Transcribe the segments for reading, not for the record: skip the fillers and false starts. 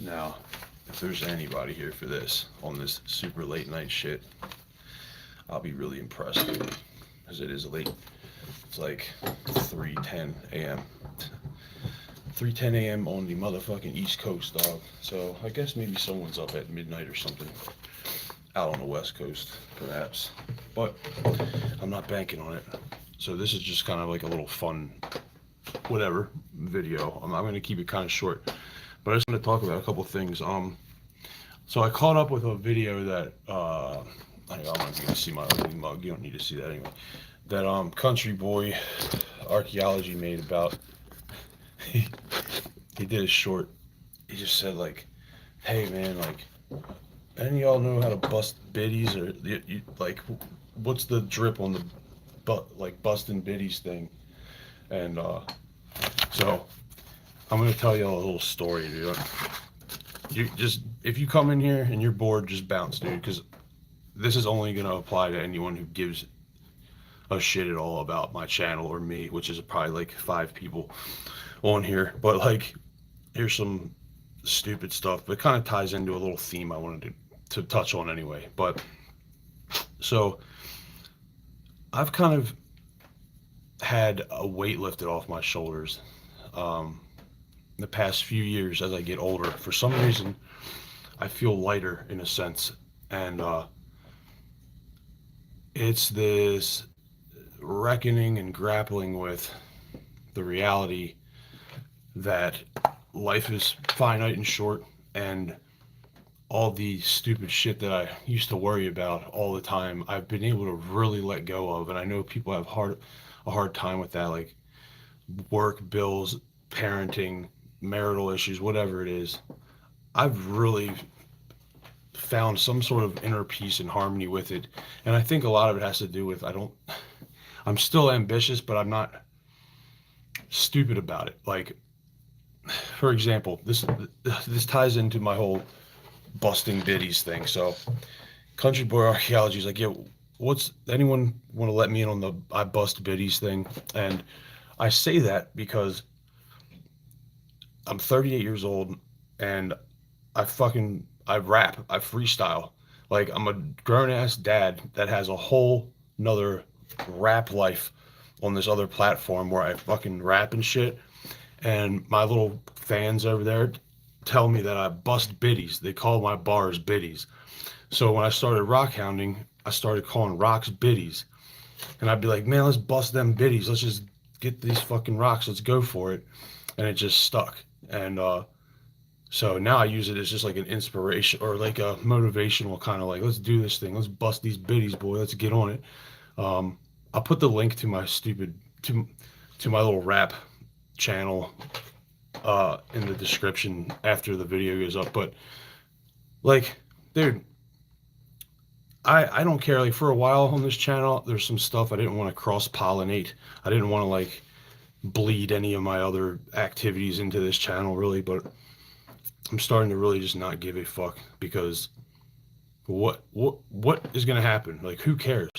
Now, if there's anybody here for this on this super late night shit, I'll be really impressed, because it is late. It's like 3:10 a.m. 3:10 a.m. on the motherfucking East Coast, dog. So I guess maybe someone's up at midnight or something out on the West Coast, perhaps. But I'm not banking on it. So this is just kind of like a little fun, whatever, video. I'm going to keep it kind of short, but I just want to talk about a couple things. So I caught up with a video that I'm not going to see my ugly mug. You don't need to see that anyway. That country boy archaeology made about. he did a short. He just said like, "Hey man, like, any of y'all know how to bust biddies, or like, what's the drip on the like busting biddies thing?" And so I'm gonna tell you a little story, dude. You just, if you come in here and you're bored, just bounce, dude, because this is only gonna apply to anyone who gives a shit at all about my channel or me, which is probably like 5 people on here. But like, here's some stupid stuff, but it kind of ties into a little theme I wanted to touch on anyway. But so I've kind of had a weight lifted off my shoulders the past few years as I get older. For some reason, I feel lighter in a sense, and it's this reckoning and grappling with the reality that life is finite and short, and all the stupid shit that I used to worry about all the time, I've been able to really let go of. And I know people have a hard time with that, like work, bills, parenting, marital issues, whatever it is. I've really found some sort of inner peace and harmony with it. And I think a lot of it has to do with, I'm still ambitious, but I'm not stupid about it. Like, for example, this ties into my whole busting biddies thing. So country boy archaeology is like, yeah, what's, anyone want to let me in on the I bust biddies thing? And I say that because I'm 38 years old, and I rap, I freestyle. Like, I'm a grown ass dad that has a whole nother rap life on this other platform where I fucking rap and shit. And my little fans over there tell me that I bust biddies. They call my bars biddies. So when I started rockhounding, I started calling rocks biddies. And I'd be like, man, let's bust them biddies. Let's just get these fucking rocks. Let's go for it. And it just stuck. And so now I use it as just like an inspiration, or like a motivational kind of like, let's do this thing. Let's bust these biddies, boy. Let's get on it. I'll put the link to my to my little rap channel in the description after the video goes up. But like, dude, I don't care. Like, for a while on this channel, there's some stuff I didn't want to cross pollinate. I didn't want to like bleed any of my other activities into this channel, really. But I'm starting to really just not give a fuck, because what is gonna happen? Like, who cares?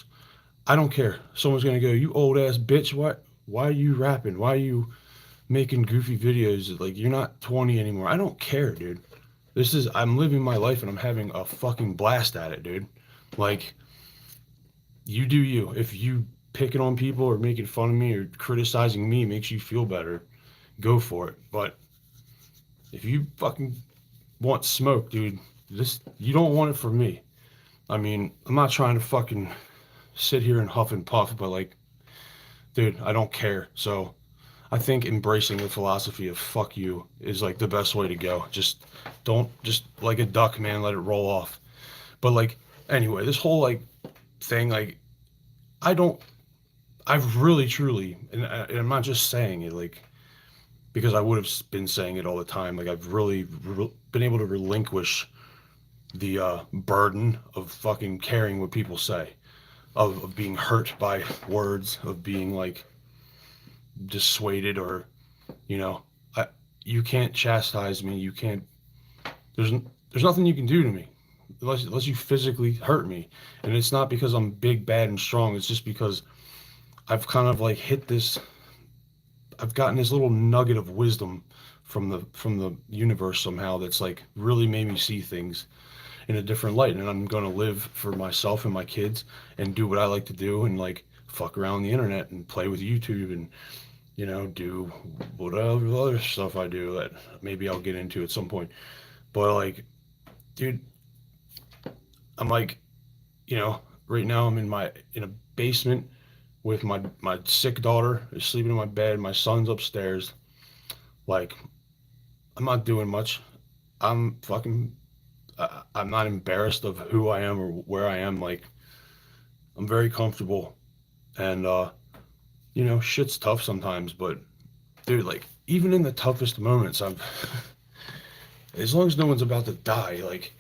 I don't care. Someone's gonna go, you old ass bitch, why are you rapping? Why are you making goofy videos? Like, you're not 20 anymore. I don't care, dude. I'm living my life and I'm having a fucking blast at it, dude. Like, you do you. If you picking on people or making fun of me or criticizing me makes you feel better, go for it. But if you fucking want smoke, dude, you don't want it from me. I mean, I'm not trying to fucking sit here and huff and puff, but like, dude, I don't care. So I think embracing the philosophy of fuck you is like the best way to go. Just like a duck, man, let it roll off. But like, anyway, this whole like thing, like, I've really truly, and I'm not just saying it like because I would have been saying it all the time. Like, I've really been able to relinquish the burden of fucking caring what people say, of being hurt by words, of being like dissuaded, or you can't chastise me. You can't. There's nothing you can do to me unless you physically hurt me. And it's not because I'm big, bad, and strong. It's just because I've kind of like I've gotten this little nugget of wisdom from the universe somehow that's like really made me see things in a different light, and I'm going to live for myself and my kids and do what I like to do, and like fuck around the internet and play with YouTube and do whatever other stuff I do that maybe I'll get into at some point. But like, dude, I'm like, right now I'm in a basement with my sick daughter is sleeping in my bed, my son's upstairs. Like, I'm not doing much. I'm fucking I'm not embarrassed of who I am or where I am. Like, I'm very comfortable, and shit's tough sometimes, but dude, like, even in the toughest moments, I'm as long as no one's about to die, like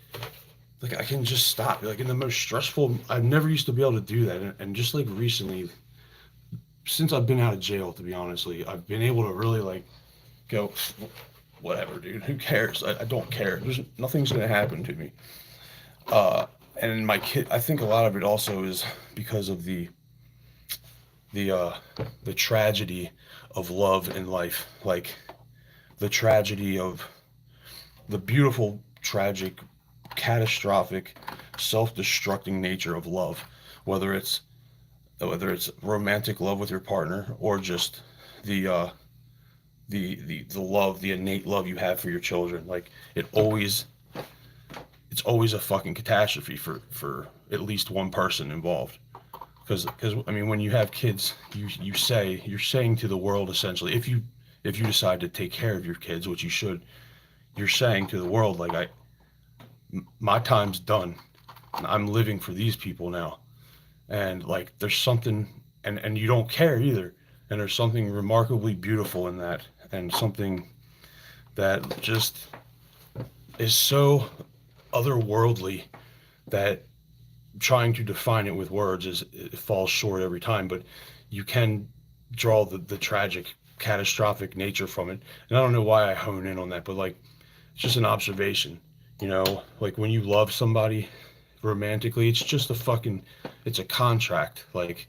I can just stop. Like in the most stressful, I've never used to be able to do that, and just like recently, since I've been out of jail, to be honestly, I've been able to really like go, whatever, dude. Who cares? I don't care. There's nothing's gonna happen to me. Uh, and my kid, I think a lot of it also is because of the uh, the tragedy of love in life, like the tragedy of the beautiful, tragic, catastrophic, self-destructing nature of love, whether it's romantic love with your partner or just the uh, the love, the innate love you have for your children. Like it's always a fucking catastrophe for at least one person involved. Because I mean, when you have kids, you're saying to the world essentially, if you decide to take care of your kids, which you should, you're saying to the world like my time's done. I'm living for these people now, and like there's something, and you don't care either, and there's something remarkably beautiful in that, and something that just is so otherworldly that trying to define it with words is it falls short every time, but you can draw the tragic, catastrophic nature from it. And I don't know why I hone in on that, but like it's just an observation. Like when you love somebody romantically, it's just it's a contract. Like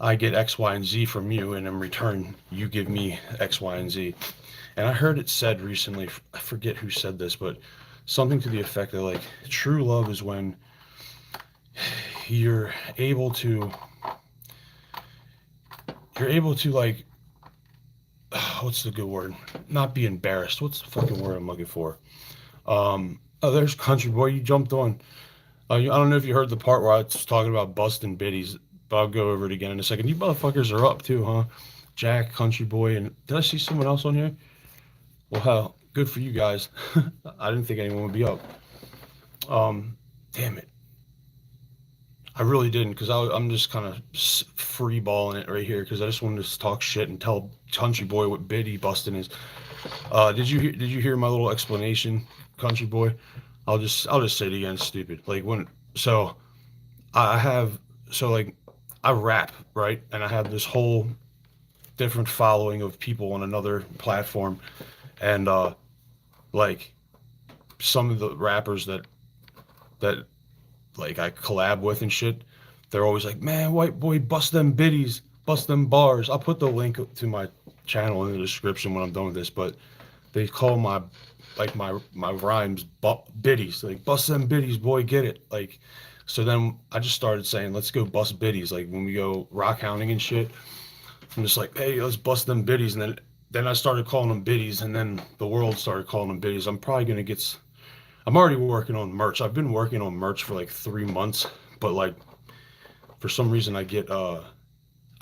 I get X, Y, and Z from you, and in return, you give me X, Y, and Z. And I heard it said recently, I forget who said this, but something to the effect that like true love is when you're able to like what's the good word? Not be embarrassed. What's the fucking word I'm looking for? Oh, there's Country Boy. You jumped on. I don't know if you heard the part where I was talking about busting biddies, but I'll go over it again in a second. You motherfuckers are up too, huh? Jack, Country Boy, and did I see someone else on here? Well, hell, good for you guys. I didn't think anyone would be up. Damn it. I really didn't, because I'm just kind of free balling it right here because I just wanted to talk shit and tell Country Boy what biddy busting is. Did you hear my little explanation, Country Boy? I'll just say it again, stupid. Like when so I have so like I rap, right, and I have this whole different following of people on another platform, and like some of the rappers that like I collab with and shit, they're always like, man, white boy, bust them biddies, bust them bars. I'll put the link to my channel in the description when I'm done with this, but they call my rhymes biddies, like bust them biddies, boy, get it. Like, so then I just started saying, let's go bust biddies. Like when we go rock hounding and shit, I'm just like, hey, let's bust them biddies. And then I started calling them biddies, and then the world started calling them biddies. I'm already working on merch. I've been working on merch for like 3 months, but like for some reason I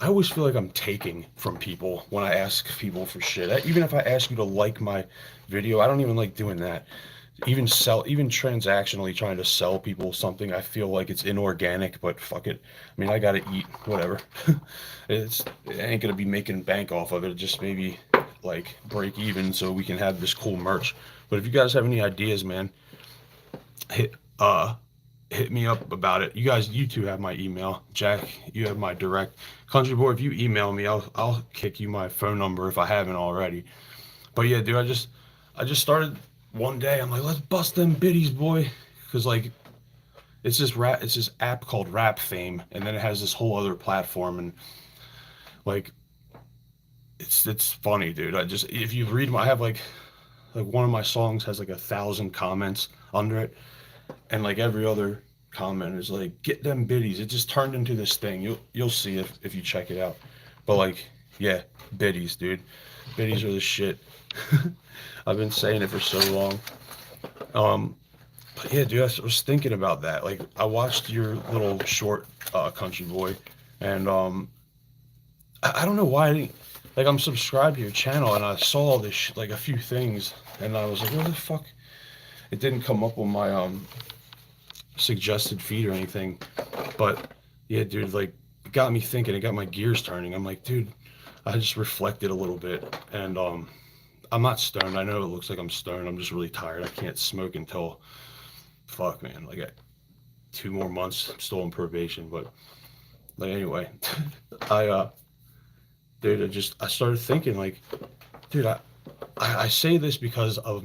always feel like I'm taking from people when I ask people for shit. Even if I ask you to like my video, I don't even like doing that. Even transactionally trying to sell people something, I feel like it's inorganic, but fuck it. I mean, I gotta eat, whatever. It ain't gonna be making bank off of it. Just maybe like break even so we can have this cool merch. But if you guys have any ideas, man, hit uh hit me up about it. You two have my email. Jack, you have my direct. Country Boy, if you email me, I'll kick you my phone number if I haven't already. But yeah, dude, I just started one day. I'm like, let's bust them biddies, boy, because like it's this app called Rap Fame, and then it has this whole other platform, and like it's funny, dude. I just if you read my, I have like one of my songs has like 1,000 comments under it, and like every other comment is like get them biddies. It just turned into this thing. You'll see if you check it out. But like yeah, biddies, dude. Biddies are the shit. I've been saying it for so long. Um, but yeah, dude, I was thinking about that. Like I watched your little short, Country Boy, and I don't know why I didn't. Like I'm subscribed to your channel, and I saw this like a few things, and I was like, what the fuck? It didn't come up on my suggested feed or anything. But yeah, dude, like it got me thinking. It got my gears turning. I'm like, dude, I just reflected a little bit, and I'm not stoned. I know it looks like I'm stoned. I'm just really tired. I can't smoke until fuck, man. Like 2 more months. I'm still on probation, but like anyway, I dude, I started thinking like, dude, I say this because of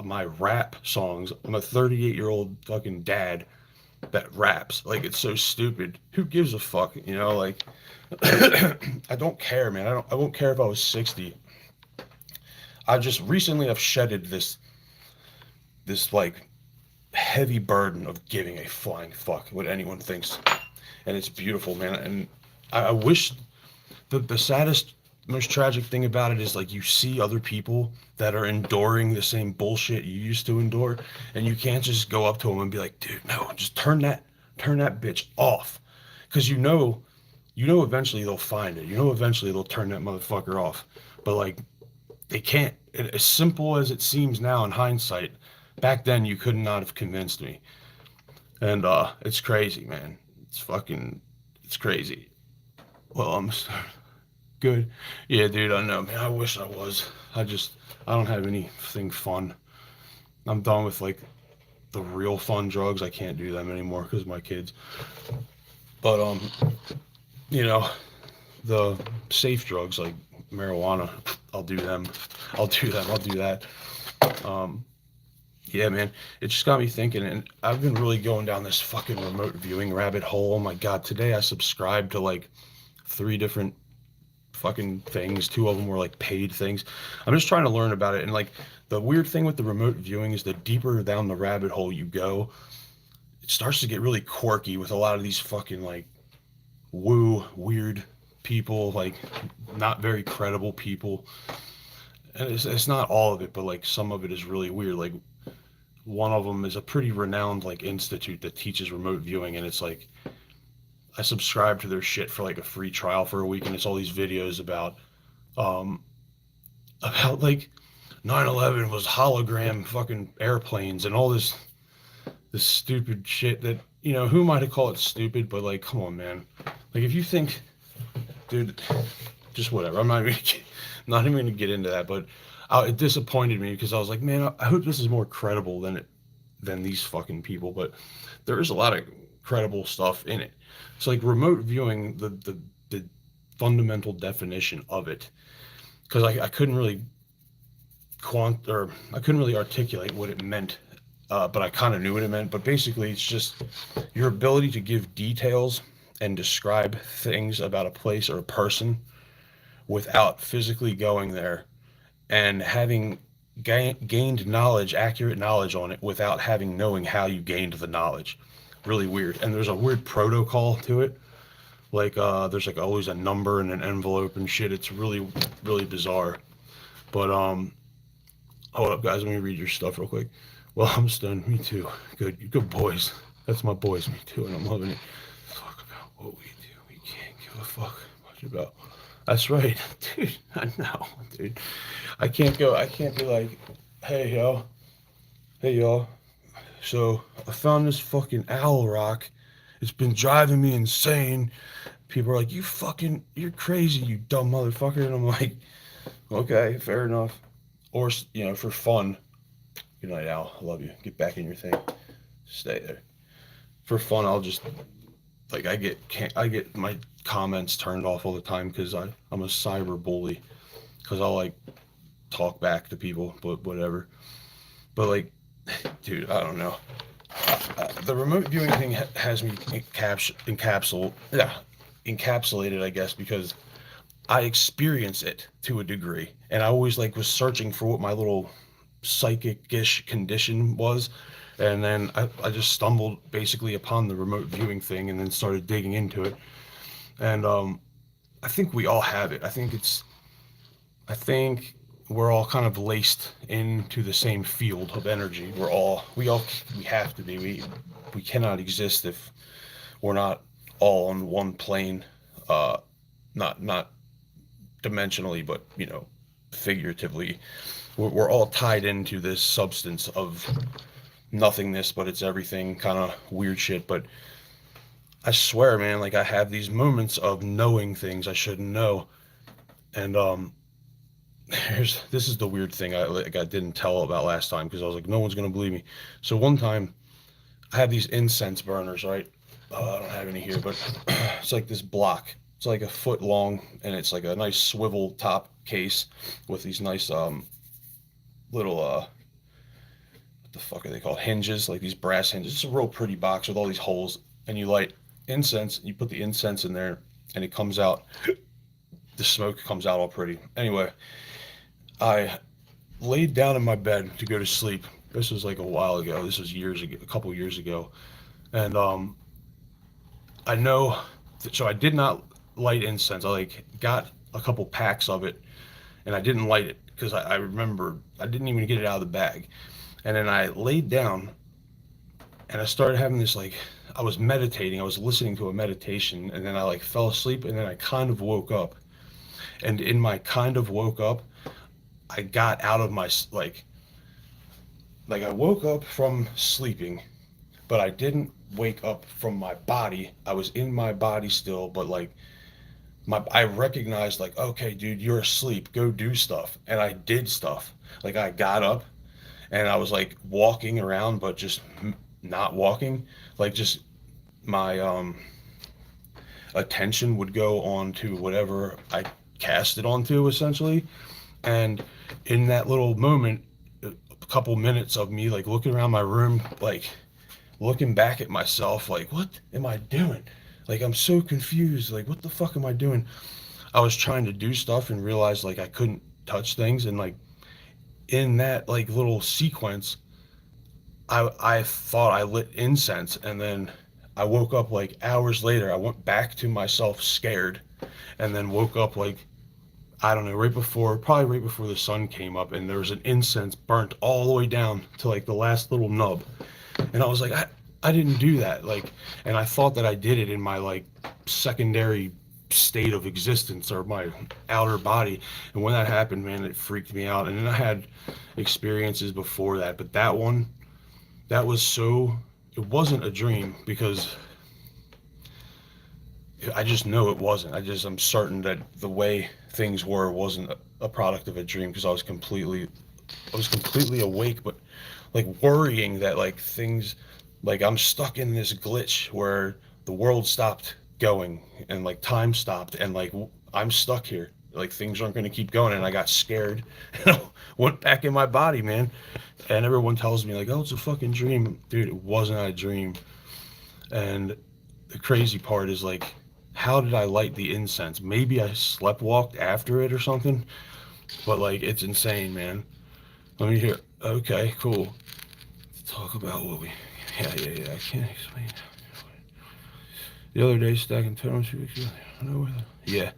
my rap songs. I'm a 38-year-old fucking dad that raps. Like it's so stupid. Who gives a fuck? You know, like I don't care, man. I won't care if I was 60. I just recently have shedded this like heavy burden of giving a flying fuck what anyone thinks, and it's beautiful, man. And I wish the saddest, most tragic thing about it is like you see other people that are enduring the same bullshit you used to endure, and you can't just go up to them and be like, dude, no, just turn that bitch off, because you know eventually they'll find it. You know eventually they'll turn that motherfucker off, but like they can't. As simple as it seems now in hindsight, back then you could not have convinced me, and it's crazy, man. It's crazy. Well, I'm good. Yeah, dude, I know, man. I wish I was. I don't have anything fun. I'm done with like the real fun drugs. I can't do them anymore because of my kids. But you know, the safe drugs like marijuana, I'll do them. I'll do them. I'll do that. Um, yeah, man. It just got me thinking, and I've been really going down this fucking remote viewing rabbit hole. Oh my god, today I subscribed to like 3 different fucking things. 2 of them were like paid things. I'm just trying to learn about it. And like the weird thing with the remote viewing is the deeper down the rabbit hole you go, it starts to get really quirky with a lot of these fucking like woo weird people, like not very credible people. And it's not all of it, but like some of it is really weird. Like one of them is a pretty renowned like institute that teaches remote viewing, and it's like I subscribed to their shit for like a free trial for a week, and it's all these videos um about like 9/11 was hologram fucking airplanes and all this stupid shit that who am I to call it stupid, but like come on, man. Like if you think, dude, just whatever. I'm not even not even gonna get into that, but it disappointed me because I was like, man, I hope this is more credible than these fucking people. But there is a lot of credible stuff in it. It's like remote viewing, the fundamental definition of it, because I couldn't really I couldn't really articulate what it meant, but I kind of knew what it meant. But basically, it's just your ability to give details and describe things about a place or a person without physically going there and having gained knowledge, accurate knowledge on it without knowing how you gained the knowledge. Really weird. And there's a weird protocol to it. Like there's like always a number and an envelope and shit. It's really, really bizarre. But hold up, guys. Let me read your stuff real quick. Well, I'm stunned. Me too. Good boys. That's my boys. Me too, and I'm loving it. Talk about what we do. We can't give a fuck much about. That's right, dude. I know, dude. I can't go. I can't be like, hey y'all. So I found this fucking owl rock. It's been driving me insane. People are like, you're crazy, you dumb motherfucker. And I'm like, okay, fair enough. Or, for fun. Good night, Al. I love you. Get back in your thing. Stay there. For fun, I'll just, like, I get my comments turned off all the time because I'm a cyber bully. Because I'll, like, talk back to people, but whatever. But, like, dude, I don't know. The remote viewing thing has me encapsulated, I guess, because I experience it to a degree, and I always like was searching for what my little psychic-ish condition was, and then I just stumbled basically upon the remote viewing thing, and then started digging into it, and I think we all have it. I think we're all kind of laced into the same field of energy. We have to be. We cannot exist if we're not all on one plane. Not dimensionally, but figuratively. We're all tied into this substance of nothingness, but it's everything, kind of weird shit. But I swear, man, like I have these moments of knowing things I shouldn't know, and this is the weird thing I didn't tell about last time because I was like, no one's gonna believe me. So one time I have these incense burners, right? I don't have any here, but it's like this block. It's like a foot long, and it's like a nice swivel top case with these nice little what the fuck are they called? Hinges, like these brass hinges. It's a real pretty box with all these holes, and you light incense. You put the incense in there, and it comes out. The smoke comes out all pretty. Anyway, I laid down in my bed to go to sleep. This was like a while ago. This was years ago, a couple years ago, and I know. So I did not light incense. I like got a couple packs of it, and I didn't light it because I remember I didn't even get it out of the bag. And then I laid down, and I started having this like I was meditating. I was listening to a meditation, and then I like fell asleep, and then I kind of woke up. And in my kind of woke up, I got out of my like I woke up from sleeping, but I didn't wake up from my body. I was in my body still, but like I recognized like, okay, dude, you're asleep. Go do stuff. And I did stuff. Like I got up and I was like walking around, but just not walking. Like just my attention would go on to whatever I cast it onto essentially. And in that little moment, a couple minutes of me like looking around my room, like looking back at myself, like, what am I doing? Like, I'm so confused. Like, what the fuck am I doing? I was trying to do stuff and realized like I couldn't touch things. And like in that like little sequence, I thought I lit incense, and then I woke up like hours later. I went back to myself scared, and then woke up like I don't know, probably right before the sun came up, and there was an incense burnt all the way down to like the last little nub. And I was like, I didn't do that. Like, and I thought that I did it in my like secondary state of existence or my outer body. And when that happened, man, it freaked me out. And then I had experiences before that, but that one, that was so, it wasn't a dream because I just know it wasn't. I'm certain that the way things were wasn't a product of a dream because I was completely awake, but like worrying that like things, like I'm stuck in this glitch where the world stopped going and like time stopped and like I'm stuck here. Like things aren't going to keep going, and I got scared and I went back in my body, man. And everyone tells me like, "Oh, it's a fucking dream, dude." It wasn't a dream. And the crazy part is like, how did I light the incense? Maybe I slept walked after it or something, but like it's insane, man. Let me hear. Okay, cool. Talk about what we. Yeah. I can't explain. The other day, stacking totems. Yeah,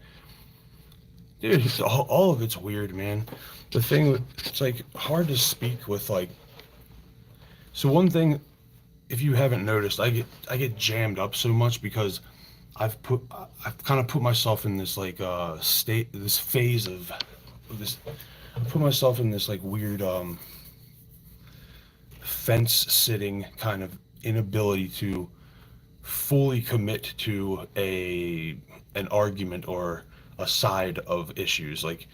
dude, all of it's weird, man. The thing, it's like hard to speak with like. So one thing, if you haven't noticed, I get jammed up so much because I've kind of put myself in this like state, this phase of this. I put myself in this like weird fence sitting kind of inability to fully commit to an argument or a side of issues. Like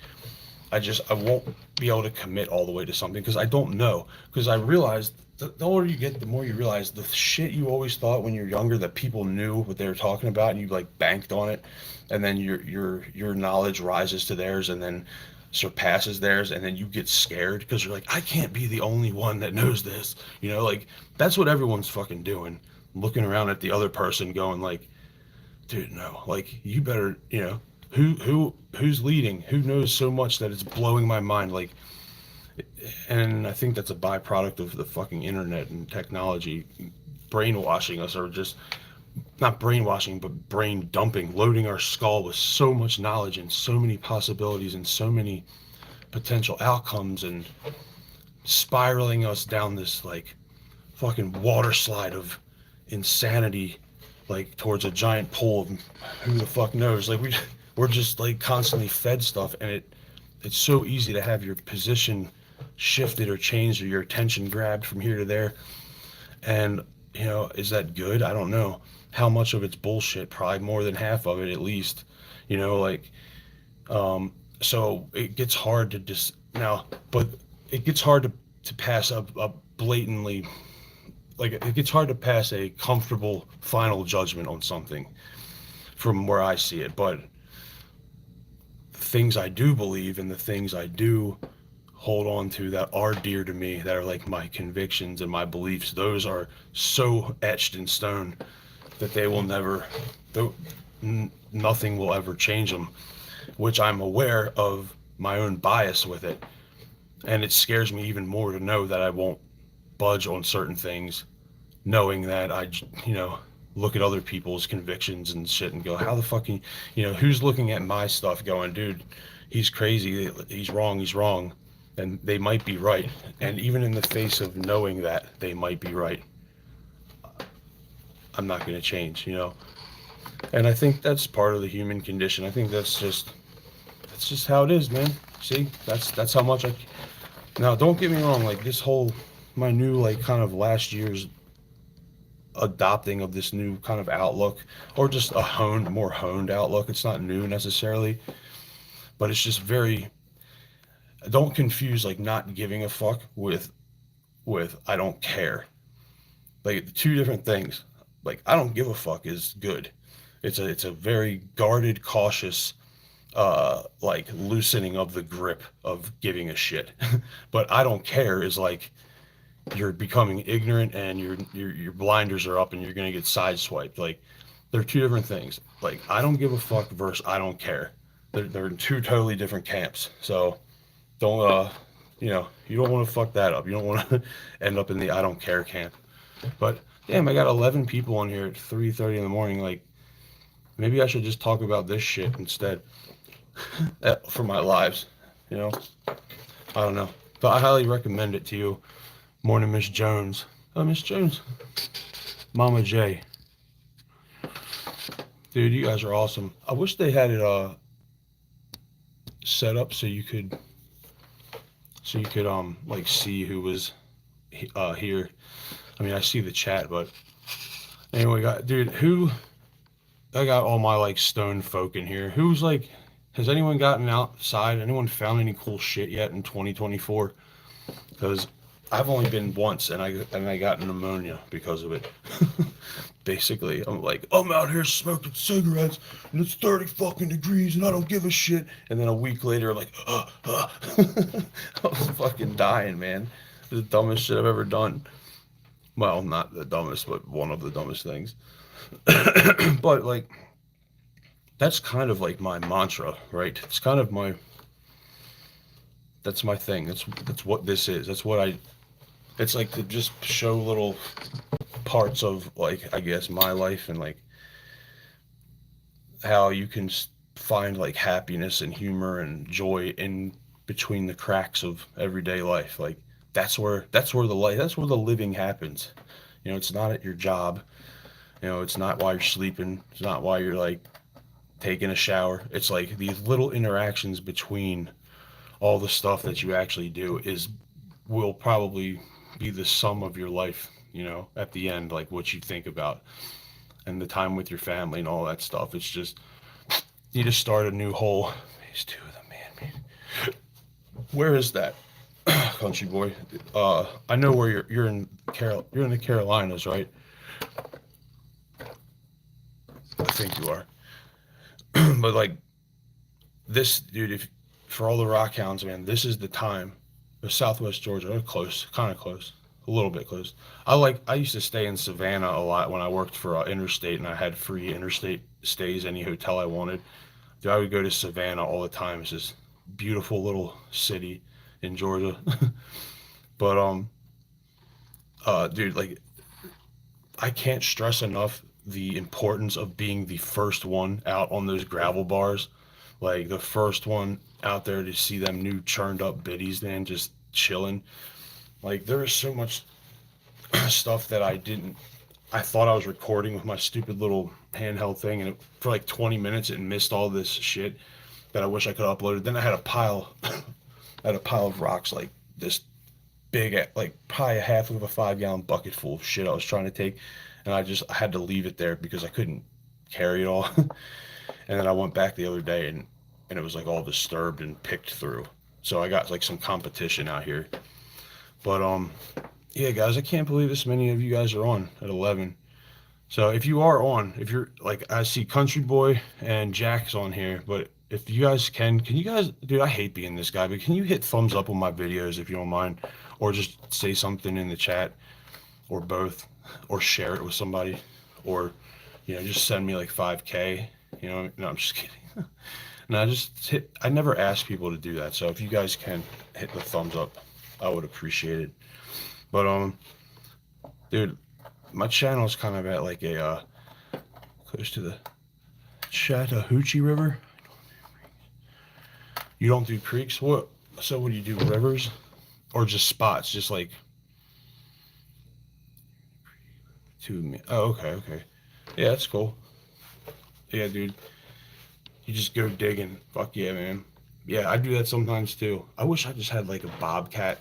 I won't be able to commit all the way to something because I don't know. Because I realized the older you get, the more you realize the shit you always thought when you're younger that people knew what they were talking about, and you like banked on it, and then your knowledge rises to theirs, and then surpasses theirs, and then you get scared because you're like, I can't be the only one that knows this. Like that's what everyone's fucking doing, looking around at the other person, going like, dude, no, like you better, who's leading? Who knows so much that it's blowing my mind? Like, and I think that's a byproduct of the fucking internet and technology brainwashing us, or just not brainwashing, but brain dumping, loading our skull with so much knowledge and so many possibilities and so many potential outcomes, and spiraling us down this like fucking water slide of insanity, like towards a giant pool of who the fuck knows. Like we're just like constantly fed stuff, and it's so easy to have your position shifted or changed, or your attention grabbed from here to there. And is that good? I don't know. How much of it's bullshit? Probably more than half of it, at least. Like, so it gets hard to just now, but it gets hard to pass up blatantly, like it gets hard to pass a comfortable final judgment on something from where I see it. But the things I do believe and the things I do hold on to that are dear to me, that are like my convictions and my beliefs, those are so etched in stone that they will never, nothing will ever change them, which I'm aware of my own bias with it. And it scares me even more to know that I won't budge on certain things, knowing that look at other people's convictions and shit and go, how the fucking, who's looking at my stuff going, dude, he's crazy, he's wrong, and they might be right. And even in the face of knowing that they might be right, I'm not going to change. And I think that's part of the human condition. I think that's just how it is, man. See, that's how much now, don't get me wrong, like this whole, my new, like, kind of last year's adopting of this new kind of outlook, or just a more honed outlook. It's not new necessarily, but it's just very, don't confuse like not giving a fuck with I don't care. Like two different things. Like I don't give a fuck is good. It's a very guarded, cautious, like loosening of the grip of giving a shit. But I don't care is like you're becoming ignorant, and your blinders are up, and you're gonna get sideswiped. Like they're two different things. Like I don't give a fuck versus I don't care. They're in two totally different camps. So don't you don't want to fuck that up. You don't want to end up in the I don't care camp. But damn, I got 11 people on here at 3:30 in the morning. Like maybe I should just talk about this shit instead for my lives. I don't know, but I highly recommend it to you. Morning, Miss Jones. Oh, Miss Jones. Mama J. Dude, you guys are awesome. I wish they had it set up so you could like see who was here. I mean, I see the chat, but anyway, I got all my like stone folk in here. Who's like, has anyone gotten outside? Anyone found any cool shit yet in 2024? Because I've only been once, and I got pneumonia because of it. Basically, I'm like, I'm out here smoking cigarettes, and it's 30 fucking degrees, and I don't give a shit. And then a week later, like, I was fucking dying, man. The dumbest shit I've ever done. Well, not the dumbest, but one of the dumbest things. But like, that's kind of like my mantra, right? It's kind of that's my thing. That's what this is. It's like to just show little parts of like, I guess, my life, and like how you can find like happiness and humor and joy in between the cracks of everyday life. Like that's where the living happens. It's not at your job. It's not while you're sleeping. It's not while you're like taking a shower. It's like these little interactions between all the stuff that you actually do will probably be the sum of your life, at the end, like what you think about and the time with your family and all that stuff. It's just, you just start a new whole, these two of them, man. Where is that? Country boy. I know where you're in the Carolinas, right? I think you are. But like this, dude, if for all the Rockhounds, man, this is the time. Southwest Georgia, close, kind of close, a little bit close. I used to stay in Savannah a lot when I worked for Interstate, and I had free interstate stays any hotel I wanted. Dude, I would go to Savannah all the time. It's this beautiful little city in Georgia. But dude, like I can't stress enough the importance of being the first one out on those gravel bars. Like the first one out there to see them new churned up biddies, man, just chilling. Like there is so much stuff that I thought I was recording with my stupid little handheld thing, and for like 20 minutes it missed all this shit that I wish I could upload. Then I had a pile, I had a pile of rocks like this big, like probably a half of a 5 gallon bucket full of shit I was trying to take, and I had to leave it there because I couldn't carry it all. And then I went back the other day, and it was like all disturbed and picked through. So I got like some competition out here. But yeah, guys, I can't believe this many of you guys are on at 11. So if you are on, if you're like, I see Country Boy and Jack's on here, but if you guys can you guys, dude, I hate being this guy, but can you hit thumbs up on my videos if you don't mind, or just say something in the chat, or both, or share it with somebody, or just send me like 5K. No, I'm just kidding. No, I never ask people to do that. So if you guys can hit the thumbs up, I would appreciate it. But dude, my channel is kind of at like a close to the Chattahoochee River. You don't do creeks? What? So what do you do? Rivers, or just spots? Just like two. Oh, okay, okay. Yeah, that's cool. Yeah, dude. You just go digging. Fuck yeah, man. Yeah, I do that sometimes too. I wish I just had like a bobcat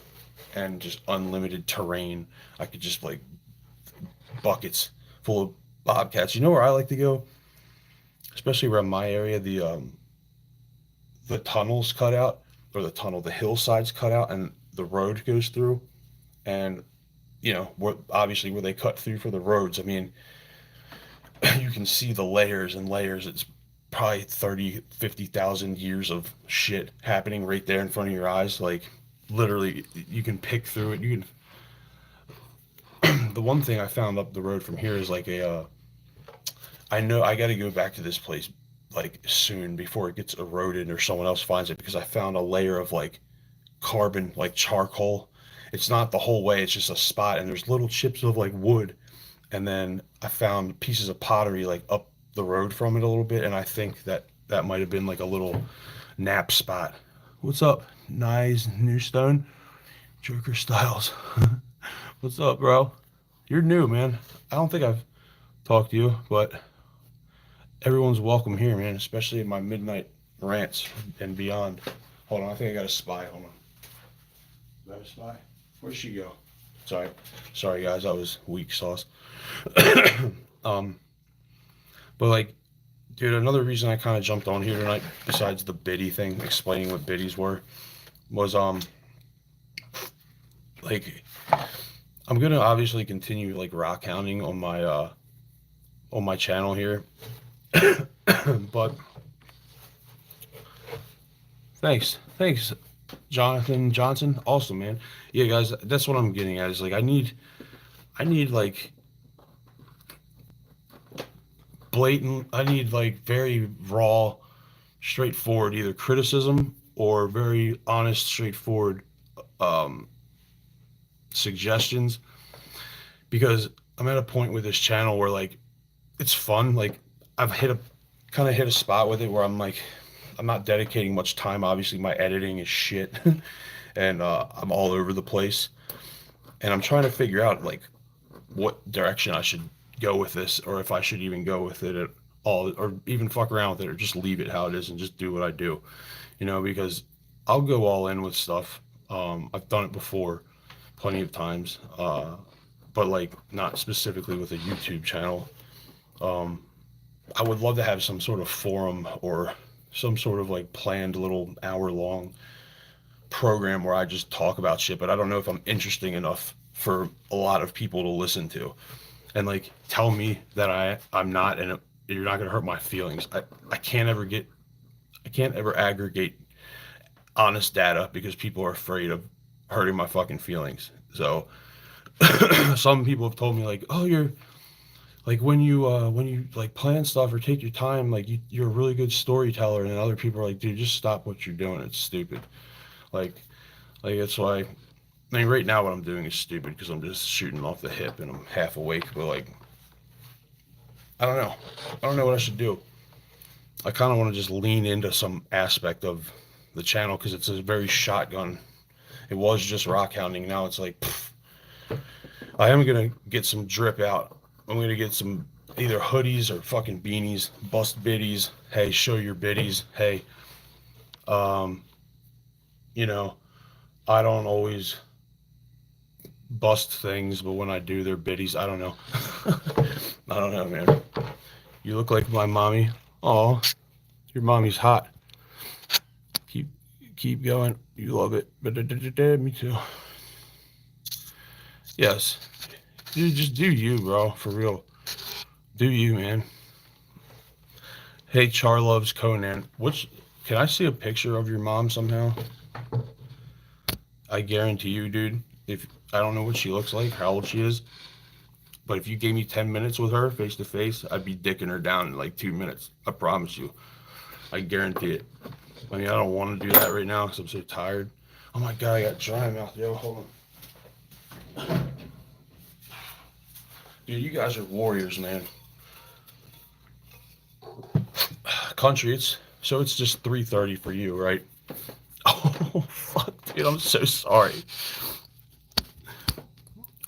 and just unlimited terrain. I could just like buckets full of bobcats. You know where I like to go? Especially around my area, the tunnels cut out, or the hillsides cut out, and the road goes through. And obviously where they cut through for the roads. I mean, you can see the layers and layers. It's probably 30, 50,000 years of shit happening right there in front of your eyes. Like literally, you can pick through it. You can. The one thing I found up the road from here is like I know I got to go back to this place like soon before it gets eroded or someone else finds it, because I found a layer of like carbon, like charcoal. It's not the whole way, it's just a spot, and there's little chips of like wood. And then I found pieces of pottery like up the road from it a little bit, and I think that might have been like a little nap spot. What's up, Nice Newstone? Joker Styles. What's up, bro? You're new, man. I don't think I've talked to you, but everyone's welcome here, man, especially in my midnight rants and beyond. Hold on, I think I got a spy. Hold on. Do I have a spy? Where'd she go? Sorry, guys, I was weak sauce. um, but like, dude, another reason I kind of jumped on here tonight, besides the biddy thing, explaining what biddies were, was like, I'm gonna obviously continue like rock hounding on my channel here, but thanks, Jonathan Johnson. Awesome, man. Yeah, guys, that's what I'm getting at. Is like I need like blatant. I need like very raw, straightforward either criticism or very honest, straightforward um, suggestions, because I'm at a point with this channel where like it's fun. Like I've hit a spot with it where I'm like I'm not dedicating much time. Obviously, my editing is shit, and I'm all over the place. And I'm trying to figure out like what direction I should go with this, or if I should even go with it at all, or even fuck around with it, or just leave it how it is and just do what I do. Because I'll go all in with stuff. I've done it before, plenty of times, but like not specifically with a YouTube channel. I would love to have some sort of forum or some sort of like planned little hour long program where I just talk about shit, but I don't know if I'm interesting enough for a lot of people to listen to. And like tell me that I'm not, and you're not gonna hurt my feelings. I can't ever aggregate honest data because people are afraid of hurting my fucking feelings. So some people have told me like, oh, like when you like plan stuff or take your time, like you're a really good storyteller, and then other people are like, dude, just stop what you're doing. It's stupid. Like that's why. I mean, right now what I'm doing is stupid because I'm just shooting off the hip and I'm half awake. But like, I don't know. I don't know what I should do. I kind of want to just lean into some aspect of the channel because it's a very shotgun. It was just rock hounding. Now it's like, pff, I am gonna get some drip out. I'm gonna get some either hoodies or fucking beanies, bust biddies. Hey, show your biddies. Hey, um, you know, I don't always bust things, but when I do, they're biddies. I don't know. I don't know, man. You look like my mommy. Oh, your mommy's hot. Keep keep going. You love it. But me too. Yes. Dude, just do you, bro. For real. Do you, man. Hey, Char loves Conan. Which can I see a picture of your mom somehow? I guarantee you, dude. If I don't know what she looks like, how old she is, but if you gave me 10 minutes with her face to face, I'd be dicking her down in like 2 minutes. I promise you. I guarantee it. I mean, I don't want to do that right now because I'm so tired. Oh my god, I got dry mouth, yo. Hold on. Dude, you guys are warriors, man. Country, it's just 3:30 for you, right? Oh fuck, dude, I'm so sorry.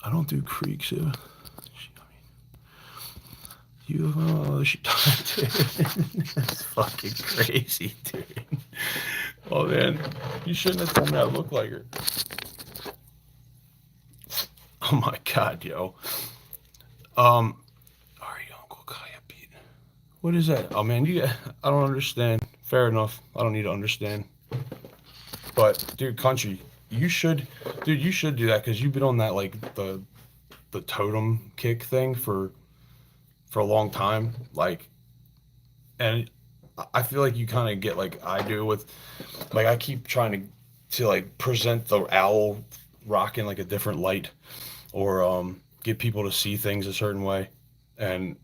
I don't do creeks, yeah. You, she died, dude. That's fucking crazy, dude. Oh man, you shouldn't have told me I look like her. Oh my god, yo. Are you Uncle Kaya Pete? What is that? Oh man, I don't understand. Fair enough. I don't need to understand. But dude, country, you should, dude, you should do that because you've been on that like the totem kick thing for a long time. Like, and I feel like you kind of get like I do with, like I keep trying to like present the owl rock in like a different light or get people to see things a certain way, and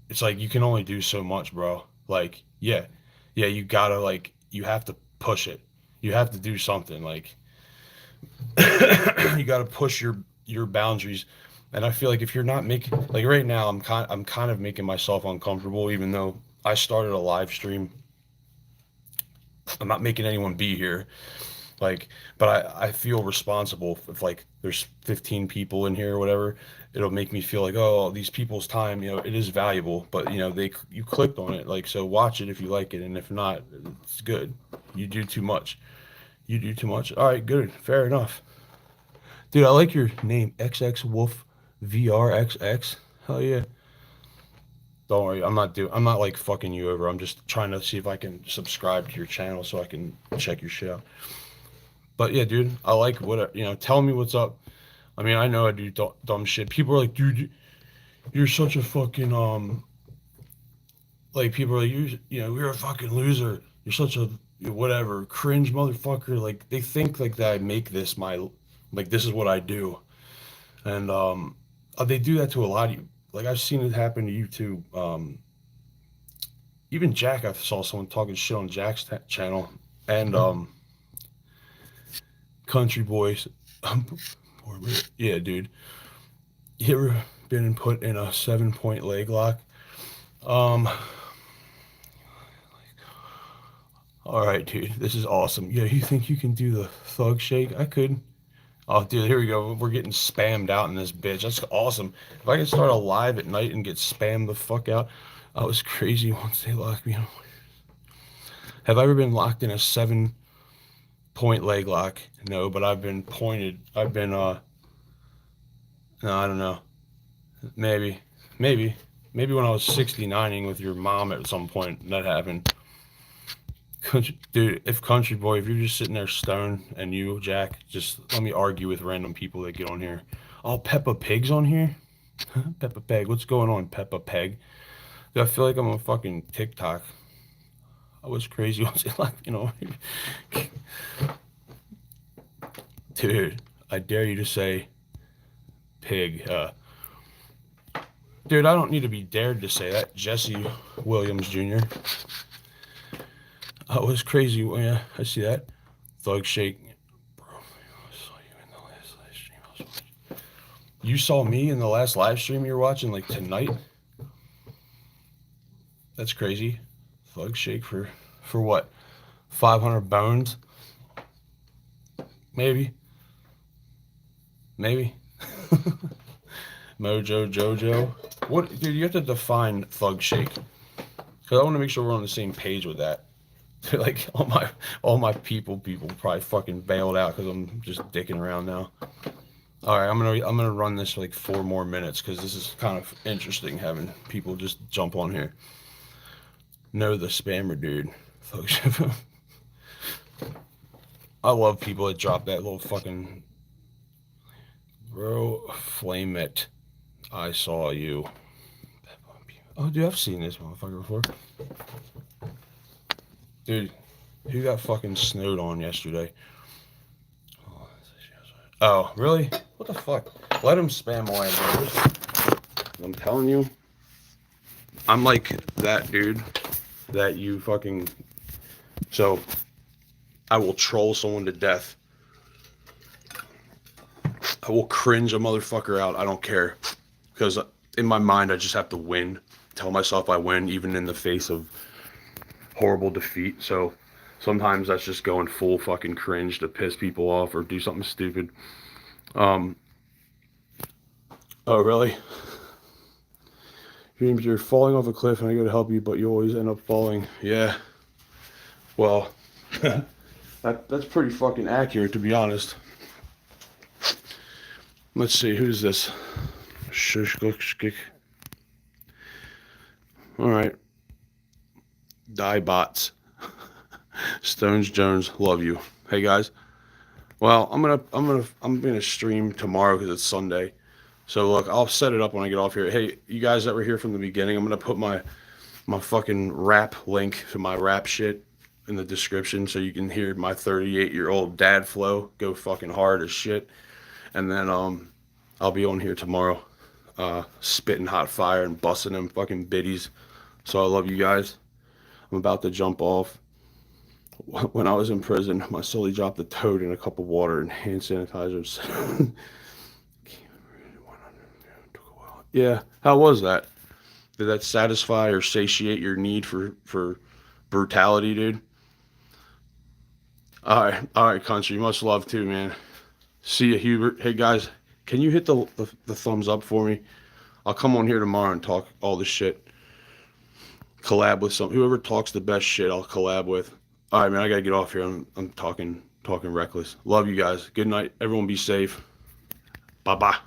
it's like you can only do so much, bro. Like, yeah, you gotta like you have to push it. You have to do something. Like you gotta push your boundaries. And I feel like if you're not making like right now, I'm kind of making myself uncomfortable, even though I started a live stream. I'm not making anyone be here, like, but I feel responsible if like there's 15 people in here or whatever. It'll make me feel like, oh, these people's time, it is valuable, but you clicked on it, like, so watch it if you like it, and if not, it's good. You do too much. You do too much. All right, good, fair enough. Dude, I like your name, XX Wolf VRXX. Hell yeah. Don't worry, I'm not like fucking you over. I'm just trying to see if I can subscribe to your channel so I can check your shit out. But yeah, dude, I like what tell me what's up. I mean, I know I do dumb shit. People are like, dude, you're such a fucking like people are like, you're a fucking loser. You're such a whatever cringe motherfucker. Like they think like that I make this my like this is what I do, and they do that to a lot of you. Like I've seen it happen to you too. Even Jack, I saw someone talking shit on Jack's channel, and Country Boys. Yeah, dude. You ever been put in a 7 point leg lock? Um, all right, dude. This is awesome. Yeah, you think you can do the thug shake? I could. Oh, dude, here we go. We're getting spammed out in this bitch. That's awesome. If I could start a live at night and get spammed the fuck out, I was crazy once they locked me in. Have I ever been locked in a 7 point leg lock? No, but I've been pointed. I've been, no, I don't know. Maybe, maybe, maybe when I was 69ing with your mom at some point that happened. Dude, if Country Boy, if you're just sitting there stoned and you, Jack, just let me argue with random people that get on here. Oh, Peppa Pig's on here? Peppa Pig, what's going on, Peppa Pig? Dude, I feel like I'm on fucking TikTok. I was crazy once, like, dude, I dare you to say pig. Dude, I don't need to be dared to say that. Jesse Williams Jr. Oh, it was crazy. Yeah, I see that. Thug Shake. Bro, I saw you in the last live stream. You saw me in the last live stream you were watching, like tonight? That's crazy. Thug Shake for what? 500 bones? Maybe. Maybe. Mojo Jojo. What, dude? You have to define Thug Shake, because I want to make sure we're on the same page with that. Like all my people probably fucking bailed out because I'm just dicking around now. All right, I'm gonna run this for like 4 more minutes because this is kind of interesting having people just jump on here. No, the spammer dude. Thug Shake. I love people that drop that little fucking bro. Flame it. I saw you. Oh, dude, I've seen this motherfucker before. Dude, who got fucking snowed on yesterday? Oh, really? What the fuck? Let him spam away, man. I'm telling you, I'm like that dude that you fucking. So, I will troll someone to death. I will cringe a motherfucker out. I don't care. Because in my mind, I just have to win. Tell myself I win, even in the face of horrible defeat. So sometimes that's just going full fucking cringe to piss people off or do something stupid. Oh, really? You're falling off a cliff and I go to help you, but you always end up falling. Yeah. Well, that's pretty fucking accurate, to be honest. Let's see, who's this? All right. Die bots. Stones Jones, love you. Hey guys. Well, I'm gonna stream tomorrow because it's Sunday. So look, I'll set it up when I get off here. Hey, you guys that were here from the beginning, I'm gonna put my fucking rap link to my rap shit in the description so you can hear my 38-year-old dad flow go fucking hard as shit. And then I'll be on here tomorrow, spitting hot fire and busting them fucking biddies. So I love you guys. I'm about to jump off. When I was in prison, my sully dropped a toad in a cup of water and hand sanitizer. Yeah, how was that? Did that satisfy or satiate your need for brutality, dude? All right, country. Much love too, man. See ya, Hubert. Hey guys, can you hit the thumbs up for me? I'll come on here tomorrow and talk all this shit. Collab with whoever talks the best shit. I'll collab with. All right, man. I gotta get off here. I'm talking reckless. Love you guys. Good night. Everyone be safe. Bye bye.